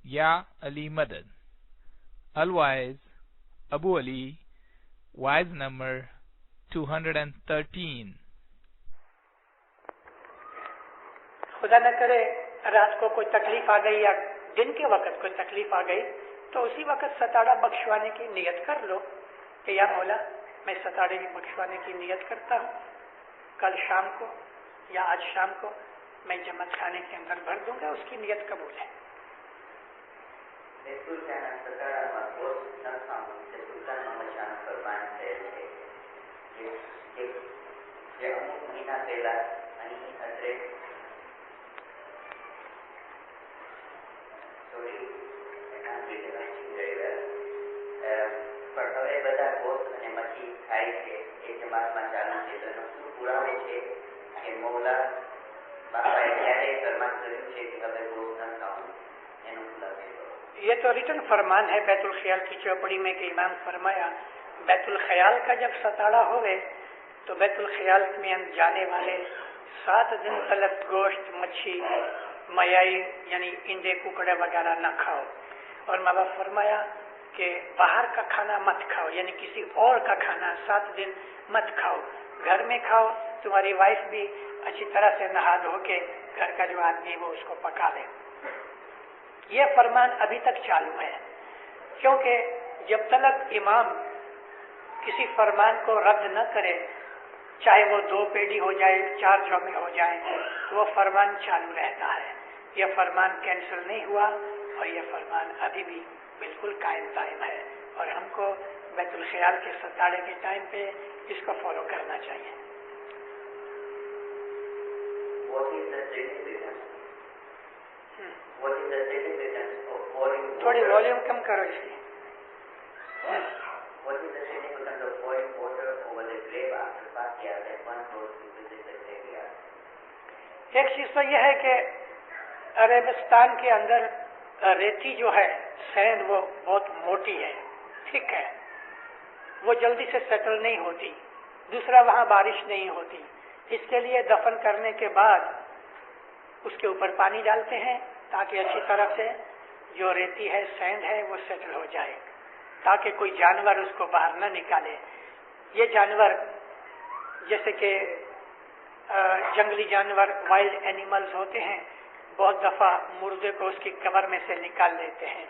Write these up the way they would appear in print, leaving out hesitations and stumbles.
یا علی مدد. الوائز ابو علی, wise number 213. خدا نہ کرے رات کو کوئی تکلیف آ گئی یا دن کے وقت کوئی تکلیف آ گئی تو اسی وقت ستاڑا بخشوانے کی نیت کر لو کہ یا مولا میں ستاڑے بخشوانے کی نیت کرتا ہوں, کل شام کو یا آج شام کو میں جماعت خانے کے اندر بھر دوں گا, اس کی نیت قبول ہے. یہ تو ریٹن فرمان ہے بیت الخیال کی چوپڑی میں کہ امام فرمایا بیت الخیال کا جب ستاڑا ہوئے تو بیت الخیال میں جانے والے 7 دن تلک گوشت, مچھی, میائی یعنی انڈے ککڑے وغیرہ نہ کھاؤ. اور ماں باپ فرمایا کہ باہر کا کھانا مت کھاؤ, یعنی کسی اور کا کھانا 7 دن مت کھاؤ, گھر میں کھاؤ. تمہاری وائف بھی اچھی طرح سے نہا دھو کے گھر کا جو آدمی وہ اس کو پکا لے. یہ فرمان ابھی تک چالو ہے, کیونکہ جب تک امام کسی فرمان کو رد نہ کرے, چاہے وہ 2 پیڑھی ہو جائے 4 جومے ہو جائیں, تو وہ فرمان چالو رہتا ہے. یہ فرمان کینسل نہیں ہوا اور یہ فرمان ابھی بھی بالکل قائم دائم ہے, اور ہم کو بیت الخیال کے ستاڑے کے ٹائم پہ اس کو فالو کرنا چاہیے. تھوڑی والیوم کم کرو اس کی. ایک چیز تو یہ ہے کہ عربستان کے اندر ریتی جو ہے سینڈ وہ بہت موٹی ہے, ٹھیک ہے, وہ جلدی سے سیٹل نہیں ہوتی. دوسرا وہاں بارش نہیں ہوتی, اس کے لیے دفن کرنے کے بعد اس کے اوپر پانی ڈالتے ہیں تاکہ اچھی طرح سے جو ریتی ہے سینڈ ہے وہ سیٹل ہو جائے, تاکہ کوئی جانور اس کو باہر نہ نکالے. یہ جانور جیسے کہ جنگلی جانور وائلڈ اینیملز ہوتے ہیں, بہت دفعہ مردے کو اس کی قبر میں سے نکال لیتے ہیں,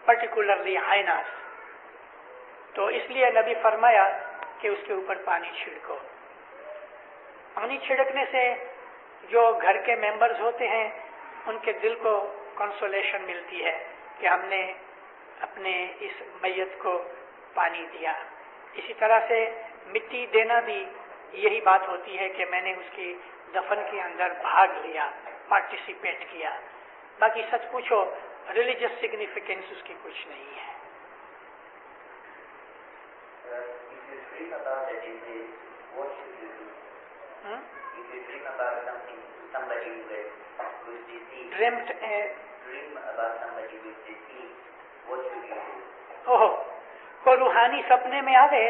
پرٹیکولرلی ہائناس. تو اس لیے نبی فرمایا کہ اس کے اوپر پانی چھڑکو. پانی چھڑکنے سے جو گھر کے ممبرز ہوتے ہیں ان کے دل کو کنسولیشن ملتی ہے کہ ہم نے اپنے اس میت کو پانی دیا. اسی طرح سے مٹی دینا بھی یہی بات ہوتی ہے کہ میں نے اس کی دفن کے اندر بھاگ لیا, پارٹیسپیٹ کیا. باقی سچ پوچھو ریلیجس سگنیفیکینس اس کی کچھ نہیں ہے. کو روحانی سپنے میں آوے,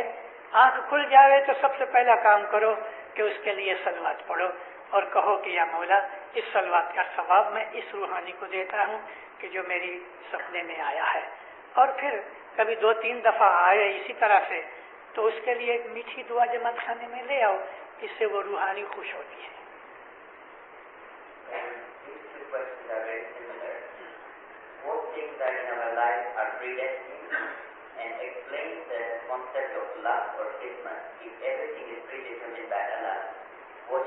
آنکھ کھل جاوے تو سب سے پہلا کام کرو کہ اس کے لیے صلوات پڑھو اور کہو کہ یا مولا اس صلوات کا ثواب میں اس روحانی کو دیتا ہوں کہ جو میری سپنے میں آیا ہے. اور پھر کبھی 2-3 دفعہ آئے اسی طرح سے تو اس کے لیے ایک میٹھی دعا جماعت خانے میں لے آؤ, اس سے وہ روحانی خوش ہوتی ہے. And explains the concept of luck or kismet. If everything is predetermined by Allah, what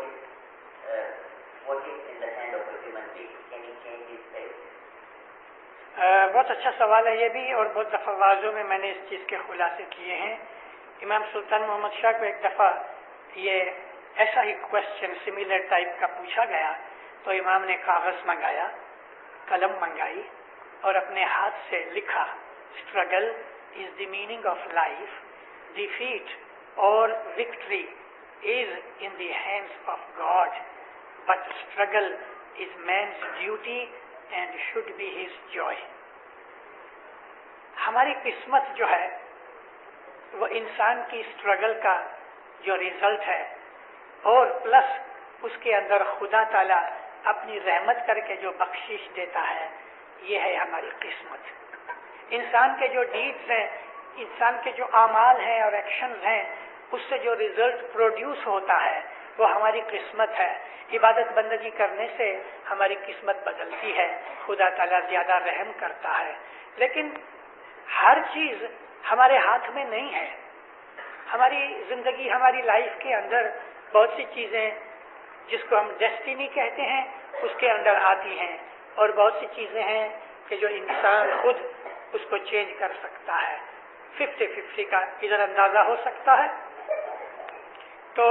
is in the hand of a human being? Can he change his fate? بہت اچھا سوال ہے یہ بھی, اور بہت دفعہ واضحوں میں نے اس چیز کے خلاصے کیے ہیں. امام سلطان محمد شاہ کو ایک دفعہ یہ ایسا ہی کوشچن سملر ٹائپ کا پوچھا گیا تو امام نے کاغذ منگایا, قلم منگائی اور اپنے ہاتھ سے لکھا, struggle is the meaning of life, defeat or victory is in the hands of God, but struggle is man's duty and should be his joy. ہماری قسمت جو ہے وہ انسان کی اسٹرگل کا جو ریزلٹ ہے, اور پلس اس کے اندر خدا تعالی اپنی رحمت کر کے جو بخشش دیتا ہے, یہ ہے ہماری قسمت. انسان کے جو ڈیڈز ہیں، انسان کے جو اعمال ہیں اور ایکشنز ہیں، اس سے جو ریزلٹ پروڈیوس ہوتا ہے وہ ہماری قسمت ہے. عبادت بندگی کرنے سے ہماری قسمت بدلتی ہے، خدا تعالیٰ زیادہ رحم کرتا ہے. لیکن ہر چیز ہمارے ہاتھ میں نہیں ہے. ہماری زندگی، ہماری لائف کے اندر بہت سی چیزیں جس کو ہم ڈیسٹینی کہتے ہیں اس کے اندر آتی ہیں، اور بہت سی چیزیں ہیں کہ جو انسان خود اس کو چینج کر سکتا ہے. 50-50 کا ادھر اندازہ ہو سکتا ہے. تو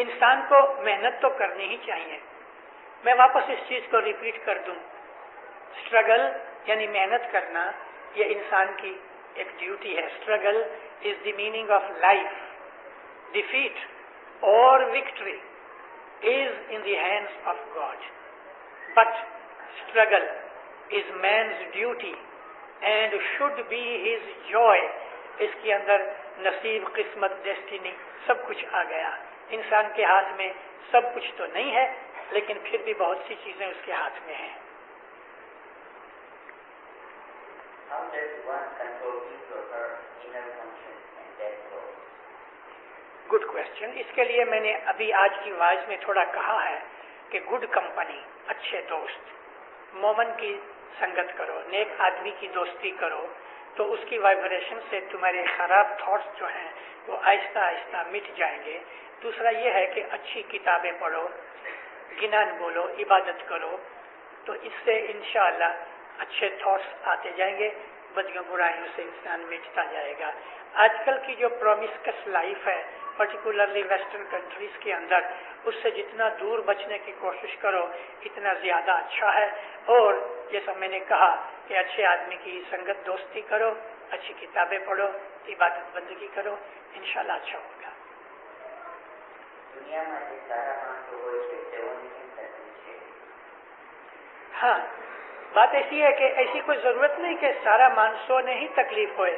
انسان کو محنت تو کرنی ہی چاہیے. میں واپس اس چیز کو ریپیٹ کر دوں، اسٹرگل یعنی محنت کرنا یہ انسان کی ایک ڈیوٹی ہے. Struggle is the meaning of life. Defeat اور victory is in the hands of God. But struggle is man's duty and should be his joy. اس کے اندر نصیب، قسمت، ڈیسٹینی سب کچھ آ گیا. انسان کے ہاتھ میں سب کچھ تو نہیں ہے، لیکن پھر بھی بہت سی چیزیں اس کے ہاتھ میں ہیں. How does one control his or her inner conscience and that soul? Good question. اس کے لیے میں نے ابھی آج کی واعظ میں تھوڑا کہا ہے کہ گڈ کمپنی، اچھے دوست، مومن کی سنگت کرو، نیک آدمی کی دوستی کرو، تو اس کی وائبریشن سے تمہارے خراب تھاٹس جو ہیں وہ آہستہ آہستہ مٹ جائیں گے. دوسرا یہ ہے کہ اچھی کتابیں پڑھو، گنان بولو، عبادت کرو، تو اس سے انشاءاللہ اچھے تھاٹس آتے جائیں گے، بدیوں برائیوں سے انسان مٹتا جائے گا. آج کل کی جو پرومسکس لائف ہے پرٹیکولرلی ویسٹرن کنٹریز کے اندر، اس سے جتنا دور بچنے کی کوشش کرو اتنا زیادہ اچھا ہے. اور جیسا میں نے کہا کہ اچھے آدمی کی سنگت دوستی کرو، اچھی کتابیں پڑھو، عبادت بندگی کرو، انشاءاللہ اچھا ہوگا. دنیا میں જે સારા માણસો હોય છે તેઓની કેમ તકલીફ છે? ہاں، بات ایسی ہے کہ ایسی کوئی ضرورت نہیں کہ سارا مانسوں نے ہی تکلیف ہوئے،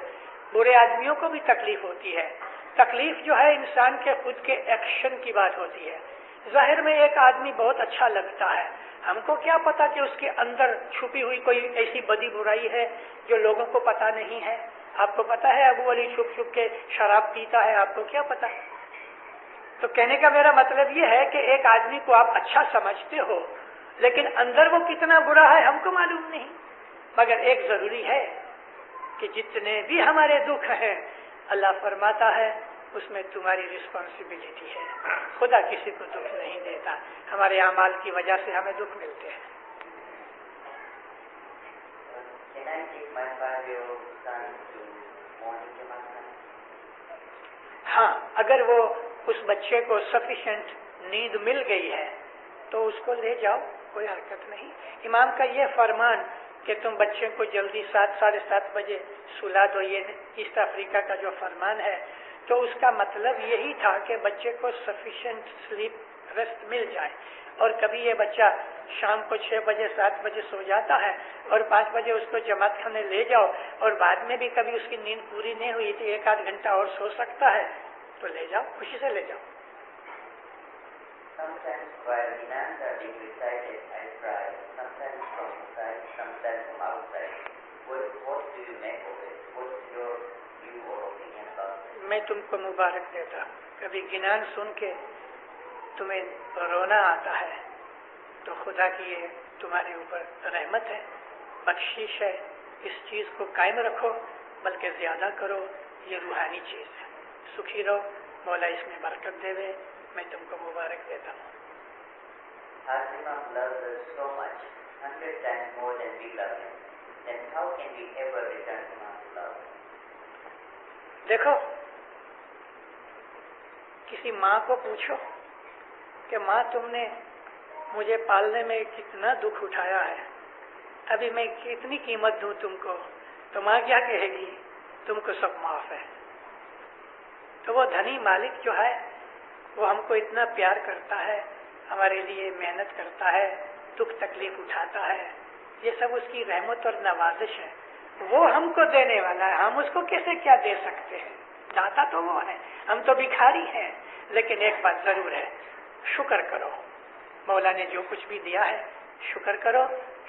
برے آدمیوں کو بھی تکلیف ہوتی ہے. تکلیف جو ہے انسان کے خود کے ایکشن کی بات ہوتی ہے. ظاہر میں ایک آدمی بہت اچھا لگتا ہے، ہم کو کیا پتا کہ اس کے اندر چھپی ہوئی کوئی ایسی بدی برائی ہے جو لوگوں کو پتا نہیں ہے. آپ کو پتا ہے ابو علی چھپ چھپ کے شراب پیتا ہے، آپ کو کیا پتا؟ تو کہنے کا میرا مطلب یہ ہے کہ ایک آدمی کو آپ اچھا سمجھتے ہو لیکن اندر وہ کتنا برا ہے ہم کو معلوم نہیں. مگر ایک ضروری ہے کہ جتنے بھی ہمارے دکھ ہیں اللہ فرماتا ہے اس میں تمہاری رسپانسبلٹی ہے. خدا کسی کو دکھ نہیں دیتا، ہمارے اعمال کی وجہ سے ہمیں دکھ ملتے ہیں. Can I take my 5-year-old son to morning Jamaat? ہاں، اگر وہ اس بچے کو سفیشینٹ نیند مل گئی ہے تو اس کو لے جاؤ، کوئی حرکت نہیں. امام کا یہ فرمان کہ تم بچے کو جلدی 7-7:30 بجے سلا دو، یہ ایسٹ افریقہ کا جو فرمان ہے، تو اس کا مطلب یہی تھا کہ بچے کو سفیشینٹ سلیپ ریسٹ مل جائے. اور کبھی یہ بچہ شام کو 6 بجے 7 بجے سو جاتا ہے اور 5 بجے اس کو جماعت خانے لے جاؤ اور بعد میں بھی کبھی اس کی نیند پوری نہیں ہوئی تھی، 1-8 گھنٹہ اور سو سکتا ہے، تو لے جاؤ، خوشی سے لے جاؤ. Sometimes while imams are being recited, I cry, sometimes from inside, sometimes from outside. What do you make of it? What's your view or opinion about it? میں تم کو مبارک دیتا ہوں. کبھی گنان سن کے تمہیں رونا آتا ہے تو خدا کی یہ تمہارے اوپر رحمت ہے، بخشش ہے. اس چیز کو قائم رکھو، بلکہ زیادہ کرو، یہ روحانی چیز ہے. سکھی رہو، مولا اس میں برکت دے دے. میں تم کو مبارک دیتا ہوں. Our Imam loves us so much, 100 times more than we love him. Then how can we ever return Imam's love? دیکھو، کسی ماں کو پوچھو کہ ماں تم نے مجھے پالنے میں کتنا دکھ اٹھایا ہے، ابھی میں کتنی قیمت دوں تم کو، تو ماں کیا کہے گی؟ تم کو سب معاف ہے. تو وہ دھنی مالک جو ہے وہ ہم کو اتنا پیار کرتا ہے، ہمارے لیے محنت کرتا ہے، دکھ تکلیف اٹھاتا ہے، یہ سب اس کی رحمت اور نوازش ہے. وہ ہم کو دینے والا ہے، ہم اس کو کیسے کیا دے سکتے ہیں؟ داتا تو وہ ہے، ہم تو بھکاری ہیں. لیکن ایک بات ضرور ہے، شکر کرو. مولا نے جو کچھ بھی دیا ہے شکر کرو.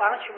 5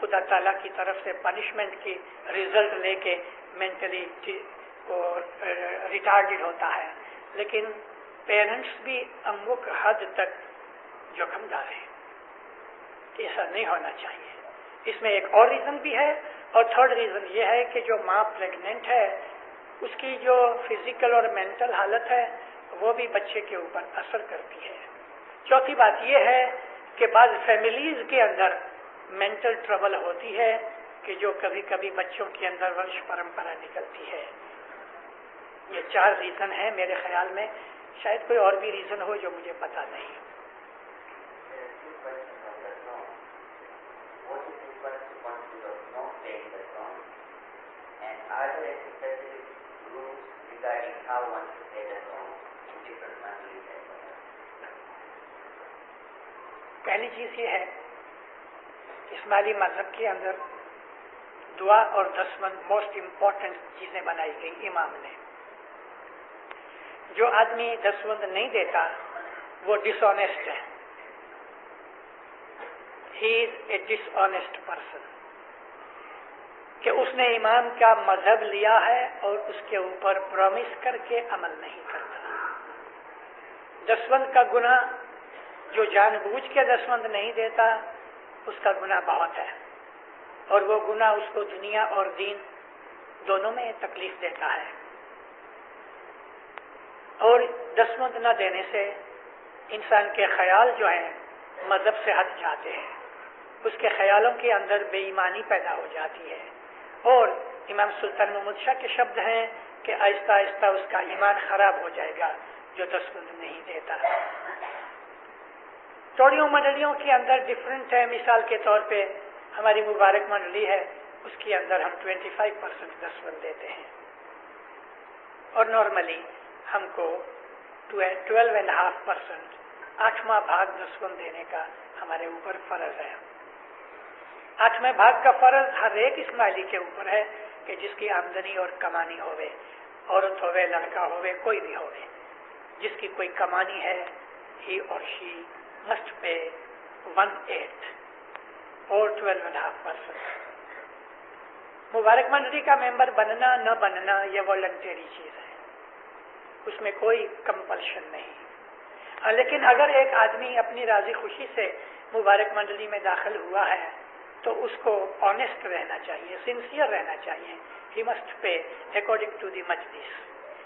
خدا تعالیٰ کی طرف سے پنشمنٹ کی رزلٹ لے کے مینٹلی ریٹارڈڈ ہوتا ہے، لیکن پیرنٹس بھی اموک حد تک جوخم دار ہیں. ایسا نہیں ہونا چاہیے. اس میں ایک اور ریزن بھی ہے، اور تھرڈ ریزن یہ ہے کہ جو ماں پریگننٹ ہے اس کی جو فزیکل اور مینٹل حالت ہے وہ بھی بچے کے اوپر اثر کرتی ہے. چوتھی بات یہ ہے کہ بعض فیملیز کے اندر مینٹل ٹربل ہوتی ہے کہ جو کبھی کبھی بچوں کے اندر ونش پرمپرا نکلتی ہے. یہ 4 ریزن ہیں میرے خیال میں، شاید کوئی اور بھی ریزن ہو جو مجھے پتا نہیں. پہلی چیز یہ ہے، اسماعیلی مذہب کے اندر دعا اور دسوند موسٹ امپورٹنٹ چیزیں بنائی گئی امام نے. جو آدمی دسوند نہیں دیتا وہ ڈس آنیسٹ ہے. ہی از اے ڈس آنیسٹ پرسن، کہ اس نے امام کا مذہب لیا ہے اور اس کے اوپر پرومس کر کے عمل نہیں کرتا. دسوند کا گناہ، جو جان بوجھ کے دسوند نہیں دیتا اس کا گناہ بہت ہے، اور وہ گناہ اس کو دنیا اور دین دونوں میں تکلیف دیتا ہے. اور دسوند نہ دینے سے انسان کے خیال جو ہیں مذہب سے ہٹ جاتے ہیں، اس کے خیالوں کے اندر بے ایمانی پیدا ہو جاتی ہے. اور امام سلطان محمود شاہ کے شبد ہیں کہ آہستہ آہستہ اس کا ایمان خراب ہو جائے گا جو دسوند نہیں دیتا. ٹوڑیوں منڈلیوں کے اندر ڈفرینٹ ہے. مثال کے طور پہ ہماری مبارک منڈلی ہے، اس کے اندر ہم 25% دسوند دیتے ہیں، اور نارملی ہم کو 12.5% 8واں بھاگ دسوند دینے کا ہمارے اوپر فرض ہے. 8واں بھاگ کا فرض ہر ایک اسماعیلی کے اوپر ہے کہ جس کی آمدنی اور کمانی ہوئے، عورت ہوئے، لڑکا ہوئے، کوئی بھی ہوئے، جس کی کوئی کمانی ہے، ہی اور شی must pay 1/8 اور 12.5%. مبارک منڈلی کا ممبر بننا نہ بننا یہ والنٹری چیز ہے، اس میں کوئی کمپلشن نہیں. لیکن اگر ایک آدمی اپنی راضی خوشی سے مبارک منڈلی میں داخل ہوا ہے تو اس کو آنیسٹ رہنا چاہیے، سنسیئر رہنا چاہیے. He must pay according to the majlis.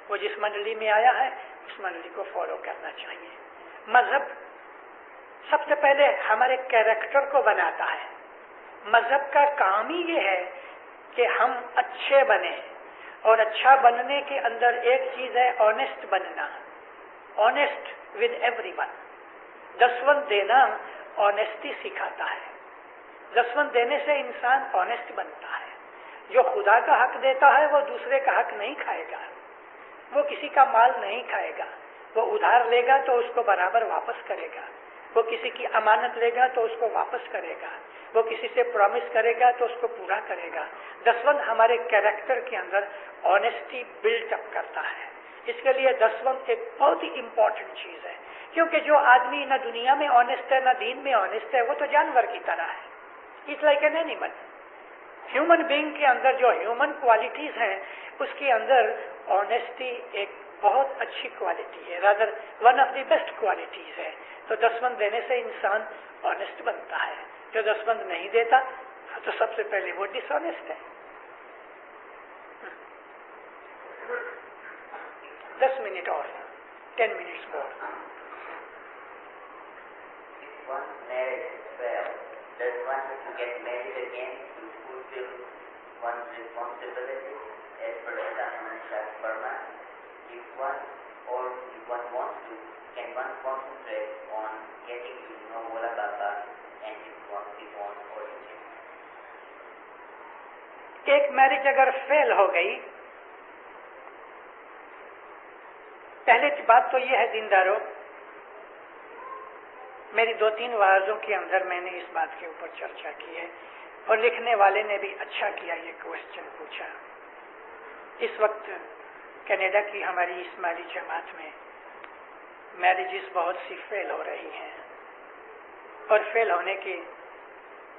وہ جس منڈلی میں آیا ہے اس منڈلی کو فالو کرنا چاہیے. مذہب سب سے پہلے ہمارے کیریکٹر کو بناتا ہے. مذہب کا کام ہی یہ ہے کہ ہم اچھے بنیں، اور اچھا بننے کے اندر ایک چیز ہے آنیسٹ بننا، آنیسٹ ود ایوری ون. دسوند دینا آنیسٹی سکھاتا ہے. دسوند دینے سے انسان آنیسٹ بنتا ہے. جو خدا کا حق دیتا ہے وہ دوسرے کا حق نہیں کھائے گا، وہ کسی کا مال نہیں کھائے گا. وہ ادھار لے گا تو اس کو برابر واپس کرے گا. وہ کسی کی امانت لے گا تو اس کو واپس کرے گا. وہ کسی سے پرومس کرے گا تو اس کو پورا کرے گا. دسوند ہمارے کیریکٹر کے اندر آنیسٹی بلٹ اپ کرتا ہے. اس کے لیے دسوند ایک بہت ہی امپورٹنٹ چیز ہے، کیونکہ جو آدمی نہ دنیا میں آنیسٹ ہے نہ دین میں آنیسٹ ہے وہ تو جانور کی طرح ہے. It's like an animal. Human being کے اندر جو ہیومن کوالٹیز ہیں اس کے اندر آنیسٹی ایک بہت اچھی کوالٹی ہے، rather one of the best qualities ہے. تو دسوند دینے سے انسان آنیسٹ بنتا ہے. جو دسوند نہیں دیتا تو سب سے پہلے وہ ڈس آنیسٹ ہے. 10 منٹ اور 10 minutes more. If one's marriage fails, does one have to get married again to fulfill one's responsibilities as per Ahmad Shah's Burma? If one wants to, can one concentrate on getting to know Mola Baba and his own origin? ایک marriage اگر فیل ہو گئی، پہلے بات تو یہ ہے دینداروں، میری 2-3 وعظوں کے اندر میں نے اس بات کے اوپر چرچا کی ہے، اور لکھنے والے نے بھی اچھا کیا یہ کوشچن پوچھا. اس وقت کینیڈا کی ہماری اسماعیلی جماعت میں میرجز بہت سی فیل ہو رہی ہیں، اور فیل ہونے کی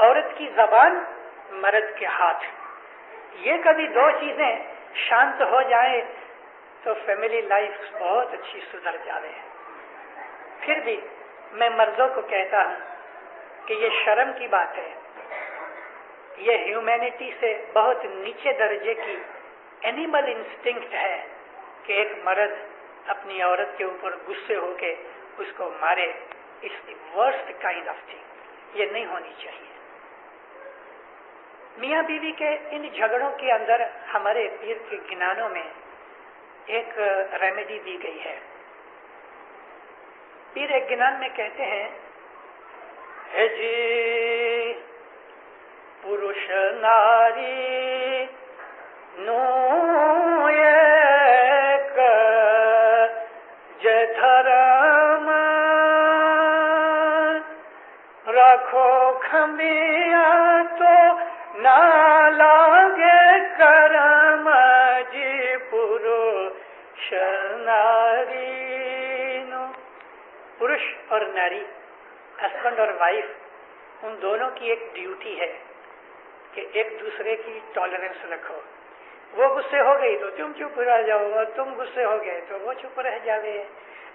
عورت کی زبان مرد کے ہاتھ. یہ کبھی دو چیزیں شانت ہو جائیں تو فیملی لائف بہت اچھی سدھر جاوے. پھر بھی میں مردوں کو کہتا ہوں کہ یہ شرم کی بات ہے, یہ ہیومینٹی سے بہت نیچے درجے کی اینیمل انسٹنکٹ ہے کہ ایک مرد اپنی عورت کے اوپر غصے ہو کے اس کو مارے. It's the worst kind of thing. یہ نہیں ہونی چاہیے. میاں بیوی کے ان جھگڑوں کے اندر ہمارے پیر کے گنانوں میں ایک ریمیڈی دی گئی ہے. پیر ایک گنان میں کہتے ہیں, ہے جی پروش ناری نو ایک جے دھرم رکھو کھمیا تو نہ لاگے کرم جی پروش ناری نو. پروش اور ناری, ہسبینڈ اور وائف, ان دونوں کی ایک ڈیوٹی ہے کہ ایک دوسرے کی ٹالرنس رکھو. وہ غصے ہو گئی تو تم چپ رہ جاؤ, اور تم غصے ہو گئے تو وہ چپ رہ جاوے.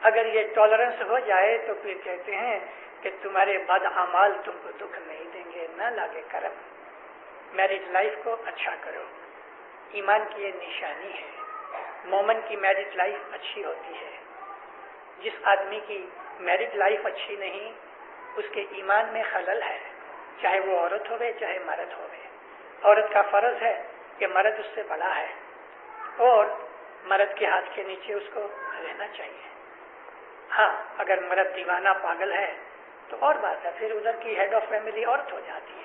اگر یہ ٹالرنس ہو جائے تو پھر کہتے ہیں کہ تمہارے بد اعمال تم کو دکھ نہیں دیں گے, نہ لاگے کرم. میرج لائف کو اچھا کرو. ایمان کی یہ نشانی ہے. مومن کی میرج لائف اچھی ہوتی ہے. جس آدمی کی میرج لائف اچھی نہیں, اس کے ایمان میں خلل ہے, چاہے وہ عورت ہوئے چاہے مرد ہوئے. عورت کا فرض ہے کہ مرد اس سے بڑا ہے اور مرد کے ہاتھ کے نیچے اس کو رہنا چاہیے. ہاں, اگر مرد دیوانہ پاگل ہے تو اور بات ہے, پھر ادھر کی ہیڈ آف فیملی عورت ہو جاتی ہے.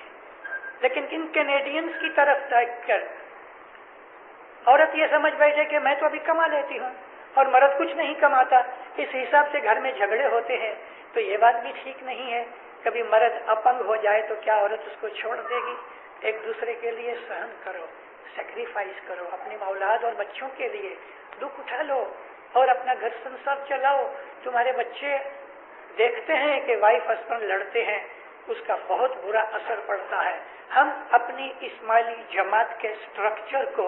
لیکن ان کینیڈینز کی طرف دیکھ کر عورت یہ سمجھ بیٹھے کہ میں تو ابھی کما لیتی ہوں اور مرد کچھ نہیں کماتا, اس حساب سے گھر میں جھگڑے ہوتے ہیں. تو یہ بات بھی ٹھیک نہیں ہے. کبھی مرد اپنگ ہو جائے تو کیا عورت اس کو چھوڑ دے گی؟ ایک دوسرے کے لیے سہن کرو, سیکریفائس کرو. اپنے اولاد اور بچوں کے لیے دکھ اٹھا لو اور اپنا گھر سنسار چلاؤ. تمہارے بچے دیکھتے ہیں کہ وائف ہسبینڈ لڑتے ہیں, اس کا بہت برا اثر پڑتا ہے. ہم اپنی اسماعیلی جماعت کے سٹرکچر کو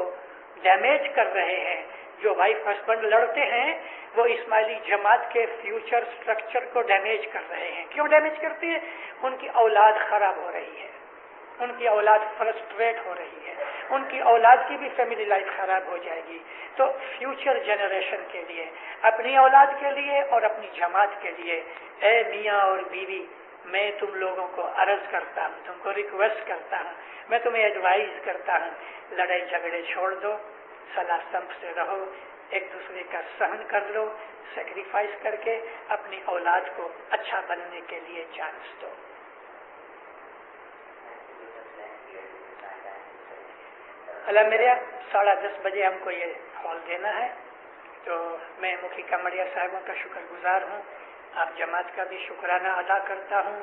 ڈیمیج کر رہے ہیں. جو وائف ہسبینڈ لڑتے ہیں وہ اسماعیلی جماعت کے فیوچر سٹرکچر کو ڈیمیج کر رہے ہیں. کیوں ڈیمیج کرتے ہیں؟ ان کی اولاد خراب ہو رہی ہے, ان کی اولاد فرسٹریٹ ہو رہی ہے, ان کی اولاد کی بھی فیملی لائف خراب ہو جائے گی. تو فیوچر جنریشن کے لیے, اپنی اولاد کے لیے اور اپنی جماعت کے لیے, اے میاں اور بیوی, میں تم لوگوں کو عرض کرتا ہوں, تم کو ریکویسٹ کرتا ہوں, میں تمہیں ایڈوائز کرتا ہوں, لڑائی جھگڑے چھوڑ دو, صلاح سمجھ سے رہو, ایک دوسرے کا سہن کر لو, سیکریفائس کر کے اپنی اولاد کو اچھا بننے کے لیے چانس دو. اللہ میرے 10:30 بجے ہم کو یہ ہال دینا ہے, تو میں مکھی کمڑیا صاحبوں کا شکر گزار ہوں. آپ جماعت کا بھی شکرانہ ادا کرتا ہوں.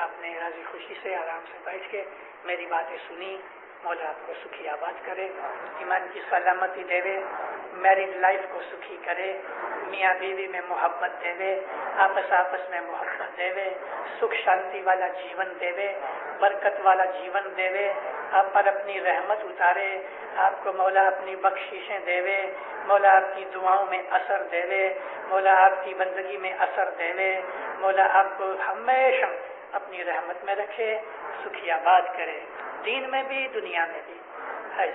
آپ نے راضی خوشی سے آرام سے بیٹھ کے میری باتیں سنی. مولا آپ کو سکھی آباد کرے, ایمان کی سلامتی دے, میرج لائف کو سکھی کرے, میاں بیوی میں محبت دے, آپس میں محبت دے, سکھ شانتی والا جیون دے, برکت والا جیون دے, آپ پر اپنی رحمت اتارے, آپ کو مولا اپنی بخششیں دے, مولا آپ کی دعاؤں میں اثر دے, مولا آپ کی بندگی میں اثر دے, مولا آپ کو ہمیشہ اپنی رحمت میں رکھے, سکھی آباد کرے, دین میں بھی دنیا میں بھی. ہے